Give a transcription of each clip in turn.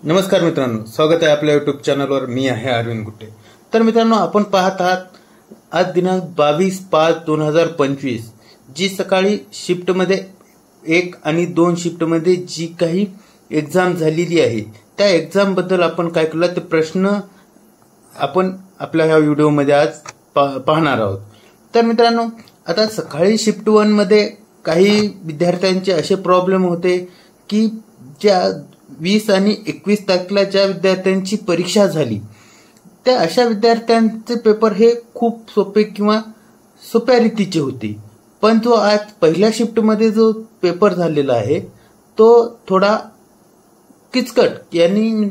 नमस्कार मित्रांनो, स्वागत आहे आपल्या यूट्यूब चॅनलवर. मी आहे अरविंद गुट्टे. तर मित्रांनो, आपण पाहत आहात आज दिनांक 22/5/2025 जी सकाळी शिफ्टमध्ये 1 आणि 2 शिफ्टमध्ये जी काही एक्झाम झालेली आहे त्या एक्झाम बद्दल आपण काय केलं ते प्रश्न आपण आपल्या ह्या व्हिडिओमध्ये आज पाहणार आहोत. तर मित्रांनो, आता सकाळी शिफ्ट 1 मध्ये काही विद्यार्थ्यांचे असे प्रॉब्लेम होते की ज्या 20 आणि 21 तारखेला ज्या विद्यार्थ्यांची परीक्षा झाली त्या अशा विद्यार्थ्यांचे पेपर हे खूप सोपे किंवा सोप्या रीतीचे होते. पण जो आज पहिल्या शिफ्टमध्ये जो पेपर झालेला आहे तो थोडा किचकट यांनी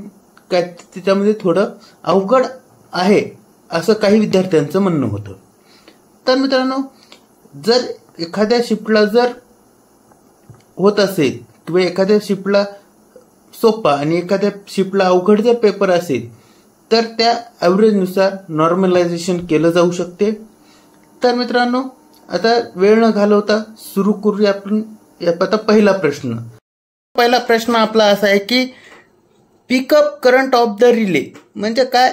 त्याच्यामध्ये थोडं अवघड आहे असं काही विद्यार्थ्यांचं म्हणणं होतं. तर मित्रांनो, जर एखाद्या शिफ्टला जर होत असेल किंवा एखाद्या शिफ्टला सोपा आणि एखाद्या शिफ्टला अवघड जर पेपर असेल तर त्या ॲव्हरेजनुसार नॉर्मलायझेशन केलं जाऊ शकते. तर मित्रांनो, आता वेळ न घालवता सुरू करूया आपण. आता पहिला प्रश्न आपला असा आहे की pickup current of the relay म्हणजे काय,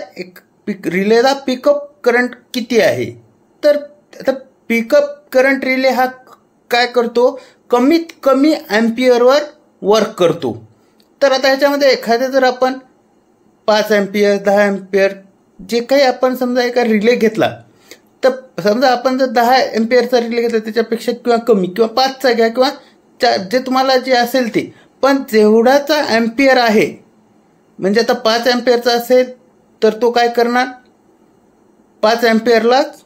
रिलेला पिकअप करंट किती आहे. तर आता पिकअप करंट रिले हा काय करतो, कमीत कमी अँपियरवर वर्क करतो. तर आता ह्याच्यामध्ये एखाद्या जर आपण 5 अँपियर 10 अँपियर जे काही आपण समजा एका रिले घेतला, तर समजा आपण जर 10 अँपियरचा रिले घेतला त्याच्यापेक्षा किंवा कमी किंवा 5चा घ्या किंवा जे तुम्हाला जे असेल ते, पण जेवढाचा अँपियर आहे म्हणजे आता 5 अँपियरचा असेल तर तो काय करणार, 5 अँपियरलाच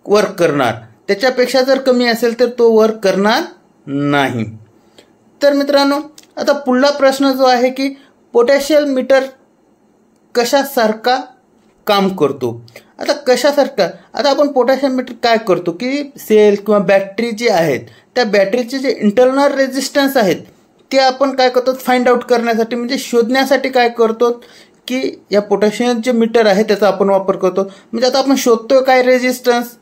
वर्क करणार. त्याच्यापेक्षा जर कमी असेल तर तो वर्क करणार नाही. तर मित्रांनो, आता पुढला प्रश्न जो आहे की पोटॅशियल मीटर कशासारखा काम करतो. आता कशासारखा, आता आपण पोटॅशियम मीटर काय करतो की सेल किंवा बॅटरी जी आहेत त्या बॅटरीचे जे इंटरनल रेजिस्टन्स आहेत ते आपण काय करतो फाइंड आउट करण्यासाठी म्हणजे शोधण्यासाठी काय करतो की या पोटॅशियम जे मीटर आहे त्याचा आपण वापर करतो. म्हणजे आता आपण शोधतोय काय रेजिस्टन्स,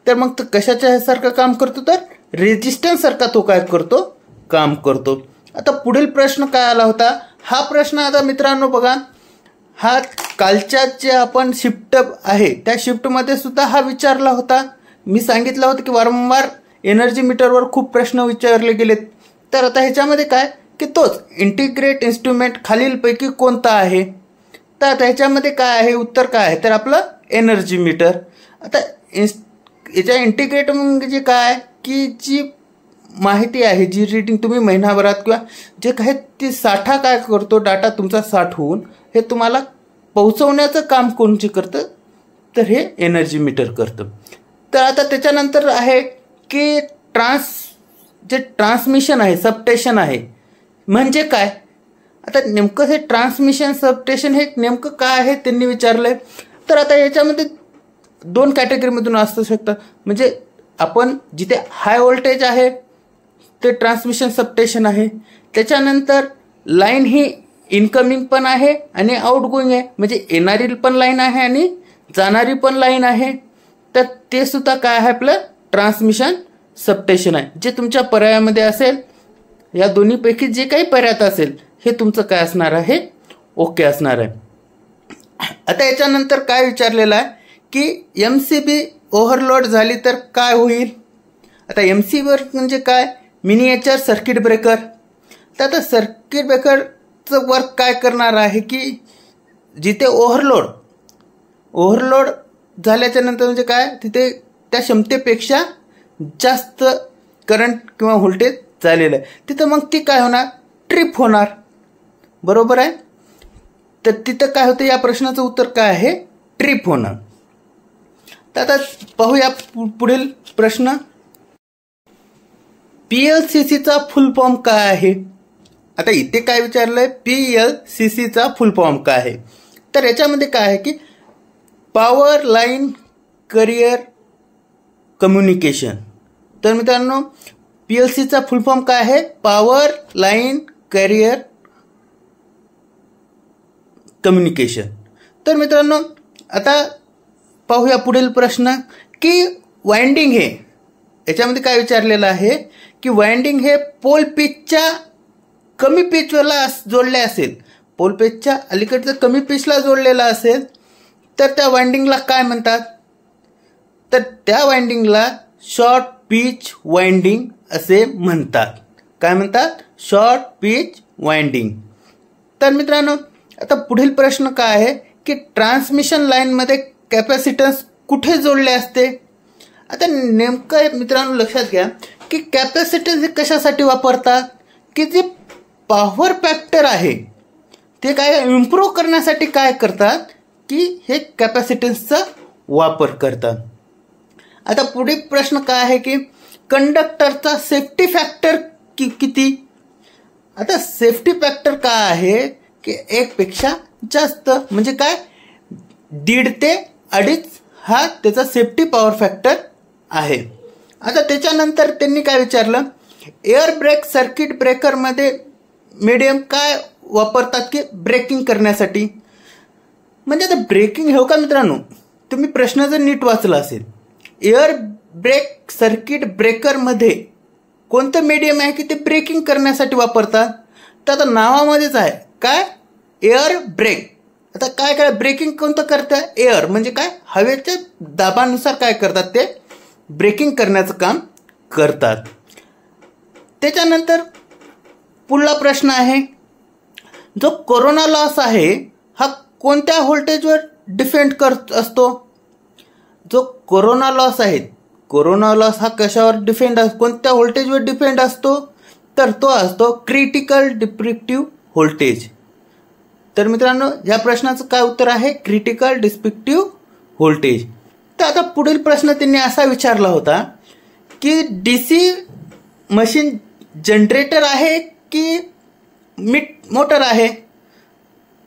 तर मग तो कशाच्या सारखं काम करतो, तर रेजिस्टन्स सारखा तो काय करतो, काम करतो. आता पुढील प्रश्न काय आला होता, हा प्रश्न आता मित्रांनो बघा, हा कालच्या जे आपण शिफ्ट आहे त्या शिफ्टमध्ये सुद्धा हा विचारला होता. मी सांगितलं होतं की वारंवार एनर्जी मीटरवर खूप प्रश्न विचारले गेलेत. तर आता ह्याच्यामध्ये काय की तोच इंटिग्रेट इन्स्ट्रुमेंट खालीलपैकी कोणता आहे. तर आता ह्याच्यामध्ये काय आहे, उत्तर काय आहे, तर आपलं एनर्जी मीटर. आता याच्या इंटिग्रेट म्हणजे काय की जी माहिती आहे, जी रीडिंग तुम्ही महिनाभरात किंवा जे काही ती साठा काय करतो, डाटा तुमचा साठवून हे तुम्हाला पोहोचवण्याचं काम कोणचे करतं, तर हे एनर्जी मीटर करतं. तर आता त्याच्यानंतर आहे की जे ट्रान्समिशन आहे, सबस्टेशन आहे म्हणजे काय. आता नेमकं हे ट्रान्समिशन सबस्टेशन हे नेमकं काय आहे त्यांनी विचारलंय. तर आता याच्यामध्ये 2 कॅटेगरीमधून असू शकतं. म्हणजे आपण जिथे हाय व्होल्टेज आहे ते ट्रान्समिशन सबस्टेशन आहे. त्याच्यानंतर लाईन ही इनकमिंग पण आहे आणि आउटगोईंग आहे, म्हणजे येणारी पण लाईन आहे आणि जाणारी पण लाईन आहे. तर ते सुद्धा काय आहे, आपलं ट्रान्समिशन सबस्टेशन आहे. जे तुमच्या पर्यायामध्ये असेल, या दोन्हीपैकी जे काही पर्यायात असेल हे तुमचं काय असणार आहे, ओके असणार आहे. आता याच्यानंतर काय विचारलेलं आहे की MCB ओव्हरलोड झाली तर काय होईल. आता MCB म्हणजे काय, मिनिएचर सर्किट ब्रेकर. तर आता सर्किट ब्रेकरचं वर्क काय करणार आहे की जिथे ओव्हरलोड झाल्याच्या नंतर म्हणजे काय, तिथे त्या क्षमतेपेक्षा जास्त करंट किंवा व्होल्टेज झालेलं आहे, तिथं मग ती काय होणार, ट्रिप होणार. बरोबर आहे. तर तिथं काय होतं, या प्रश्नाचं उत्तर काय आहे, ट्रिप होणार. तर आता पाहूया पुढील प्रश्न. PLCCचा फुल फॉर्म काय आहे. आता इथे काय विचारलंय, PLCCचा फुल फॉर्म काय आहे. तर याच्यामध्ये काय आहे की पॉवर लाईन करिअर कम्युनिकेशन. तर मित्रांनो, PLCचा फुल फॉर्म काय आहे, पॉवर लाईन करिअर कम्युनिकेशन. तर मित्रांनो, आता पाहूया पुढील प्रश्न की वाइंडिंग हे, याच्यामध्ये काय विचारलेलं आहे की वाइंडिंग हे पोल पिचच्या कमी पिचला जोडले असेल पोल पेचच्या अलीकडचं कमी पेचला जोडलेला असेल तर त्या वाइंडिंगला काय म्हणतात? तर त्या वाइंडिंगला शॉर्ट पिच वाइंडिंग असे म्हणतात. काय म्हणतात? Short pitch winding. तर मित्रांनो, आता पुढील प्रश्न काय आहे की ट्रान्समिशन लाईनमध्ये कॅपॅसिटन्स कुठे जोडले असते? आता नेमकं मित्रांनो लक्षात घ्या की कॅपॅसिटन्स हे कशासाठी वापरतात की जे पॉवर फॅक्टर आहे ते काय इम्प्रूव्ह करण्यासाठी काय करतात की हे कॅपॅसिटन्सचा वापर करतात. आता पुढील प्रश्न काय आहे की कंडक्टरचा सेफ्टी फॅक्टर किती? आता सेफ्टी फॅक्टर काय आहे की 1 पेक्षा जास्त, म्हणजे काय 1.5 ते 2.5 हा त्याचा सेफ्टी पॉवर फॅक्टर आहे. आता त्याच्यानंतर त्यांनी काय विचारलं, एअर ब्रेक सर्किट ब्रेकरमध्ये मीडियम काय वापरतात की ब्रेकिंग करण्यासाठी. म्हणजे आता ब्रेकिंग हो का मित्रांनो, तुम्ही प्रश्न जर नीट वाचला असेल, एअर ब्रेक सर्किट ब्रेकरमध्ये कोणतं मीडियम आहे की ते ब्रेकिंग करण्यासाठी वापरतात? तर आता नावामध्येच आहे काय, एअर ब्रेक. आता काय ब्रेकिंग कोणतं करतं? एअर म्हणजे काय, हवेच्या दाबानुसार काय करतात ते ब्रेकिंग करण्याचं काम करतात. त्याच्यानंतर पुढला प्रश्न आहे, जो कोरोना लॉस आहे हा कोणत्या व्होल्टेजवर डिपेंड करत असतो? जो कोरोना लॉस आहे, कोरोना लॉस हा कशावर डिपेंड असतो, कोणत्या व्होल्टेजवर डिपेंड असतो? तर तो असतो क्रिटिकल डिस्क्रिप्टिव्ह व्होल्टेज. तर मित्रांनो, या प्रश्नाचं काय उत्तर आहे? Critical descriptive voltage. तर आता पुढील प्रश्न त्यांनी असा विचारला होता की डीसी मशीन जनरेटर आहे की मोटर आहे?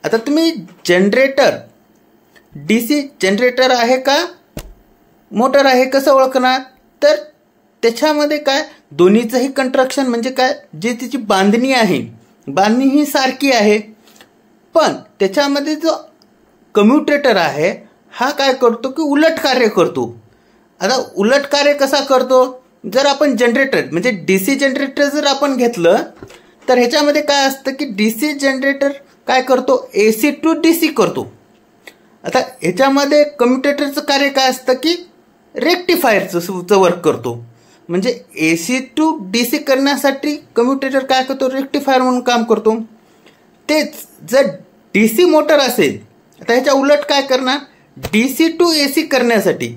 आता तुम्ही जनरेटर, डीसी जनरेटर आहे का मोटर आहे कसं ओळखणार? तर त्याच्यामध्ये काय दोन्हीचंही कंस्ट्रक्शन म्हणजे काय, जे तिची बांधणी आहे, बांधणी ही सारखी आहे, पण त्याच्यामध्ये जो कम्युटेटर आहे हा काय करतो की उलट कार्य करतो. आता उलट कार्य कसा करतो? जर आपण जनरेटर म्हणजे डीसी जनरेटर जर आपण घेतलं तर ह्याच्यामध्ये काय असतं की डीसी जनरेटर काय करतो, एसी टू डीसी करतो. आता ह्याच्यामध्ये कम्युटेटरचं कार्य काय असतं की रेक्टिफायरचं वर्क करतो. म्हणजे एसी टू डीसी करण्यासाठी कम्युटेटर काय करतो, रेक्टिफायर म्हणून काम करतो. तेच जर डीसी मोटर असेल, आता ह्याच्या उलट काय करणार, डीसी टू एसी करण्यासाठी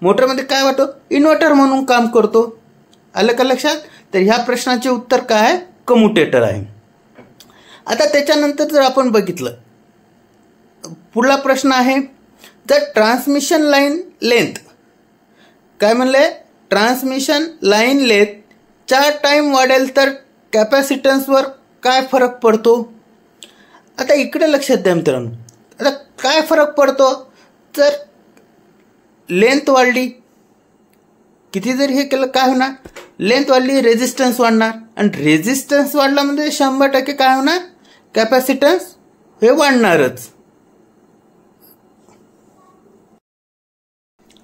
मोटरमध्ये काय वाटतो, इन्व्हर्टर म्हणून काम करतो. आलं का लक्षात? तर ह्या प्रश्नाचे उत्तर काय आहे, कम्युटेटर आहे. आता त्याच्यानंतर जर आपण बघितलं, पुढला प्रश्न आहे, जर ट्रान्समिशन लाईन लेंथ काय म्हणले, ट्रान्समिशन लाईन लेंथ 4 टाइम वाढेल तर कॅपॅसिटन्सवर काय फरक पडतो? आता इकडे लक्षात द्या मित्रांनो, आता काय फरक पडतो, जर लेंथ वाढली, किती जर हे केलं काय होणार, लेंथ वाढली रेजिस्टन्स वाढणार, आणि रेजिस्टन्स वाढला म्हणजे 100% काय होणार, कॅपॅसिटन्स हे वाढणारच.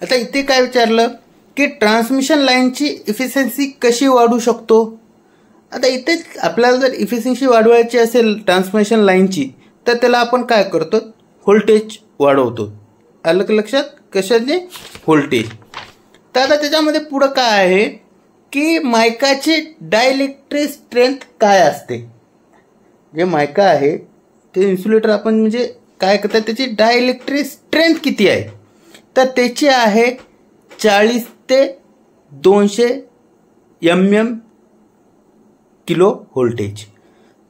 आता इथे काय विचारलं की ट्रान्समिशन लाईनची इफिशियन्सी कशी वाढू शकतो? आता इथे आपल्याला जर इफिशियन्सी वाढवायची असेल ट्रान्समिशन लाईनची तर त्याला आपण काय करतो, व्होल्टेज वाढवतो. आलं का लक्षात, कशाचे, व्होल्टेज. तर आता त्याच्यामध्ये पुढं काय आहे की मायकाची डायइलेक्ट्रिक स्ट्रेंथ काय असते. जे मायका आहे ते इन्सुलेटर आपण म्हणजे काय करतात, त्याची डायइलेक्ट्रिक स्ट्रेंथ किती आहे, तर त्याची आहे 40 ते 200 mm किलो व्होल्टेज.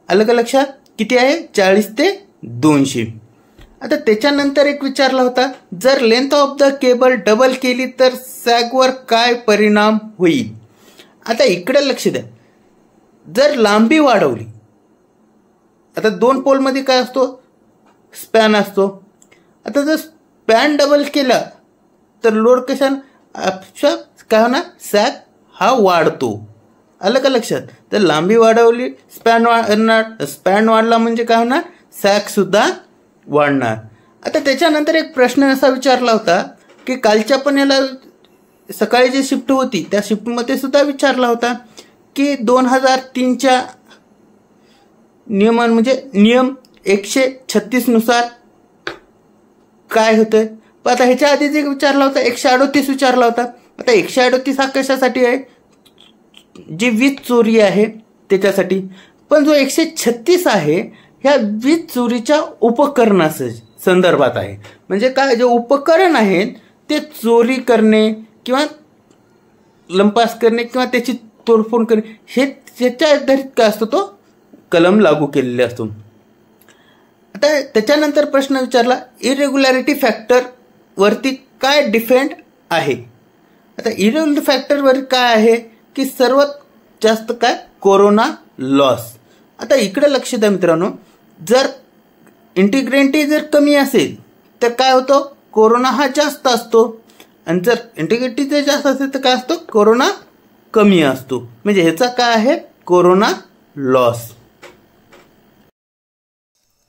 आलं का लक्षात, किती आहे, 40 ते 200. आता त्याच्यानंतर एक विचारला होता, जर length of the cable double केली तर सॅगवर काय परिणाम होईल. आता इकडे लक्ष द्या, जर लांबी वाढवली, आता 2 पोलमध्ये काय असतो, स्पॅन असतो. आता जर स्पॅन डबल केला तर लोड कशा काय होणार, सॅग हा वाढतो. आलं का लक्षात, तर लांबी वाढवली स्पॅन वाढणार, स्पॅन वाढला म्हणजे काय होणार, सॅग सुद्धा वाढणार. आता त्याच्यानंतर एक प्रश्न असा विचारला होता की कालच्या पण याला सकाळी जी शिफ्ट होती त्या शिफ्टमध्ये सुद्धा विचारला होता की 2003च्या नियम 136 नुसार काय होतंय? आता ह्याच्या आधी जे विचारला होता 138 विचारला होता. आता 138 हा कशासाठी आहे? जी वीज चोरी आहे त्याच्यासाठी. पण जो 136 आहे ह्या वीज चोरीच्या उपकरणाच्या संदर्भात आहे. म्हणजे काय, जे उपकरण आहेत ते चोरी करणे किंवा लंपास करणे किंवा त्याची तोडफोड करणे हे त्याच्या आधारित काय असतो, तो कलम लागू केलेले असतो. आता त्याच्यानंतर प्रश्न विचारला इरेग्युलॅरिटी फॅक्टर वरती काय डिफेंड आहे. आता इरेग्युलर फॅक्टरवर काय आहे की सर्वात जास्त काय, कोरोना लॉस. आता इकडे लक्ष द्या मित्रांनो, जर इंटिग्रिटी जर कमी असेल तर काय होतं, कोरोना हा जास्त असतो. आणि जर इंटिग्रिटी जर जास्त असेल तर काय असतो, कोरोना कमी असतो. म्हणजे ह्याचा काय आहे, कोरोना लॉस.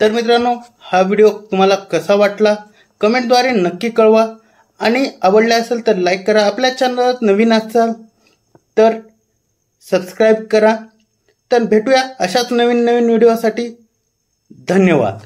तर मित्रांनो, हा व्हिडिओ तुम्हाला कसा वाटला कमेंटद्वारे नक्की कळवा. आणि आवडला असेल तर लाईक करा. आपल्या चॅनलवर नवीन असाल तर सबस्क्राईब करा. तर भेटूया अशाच नवीन व्हिडिओसाठी. धन्यवाद.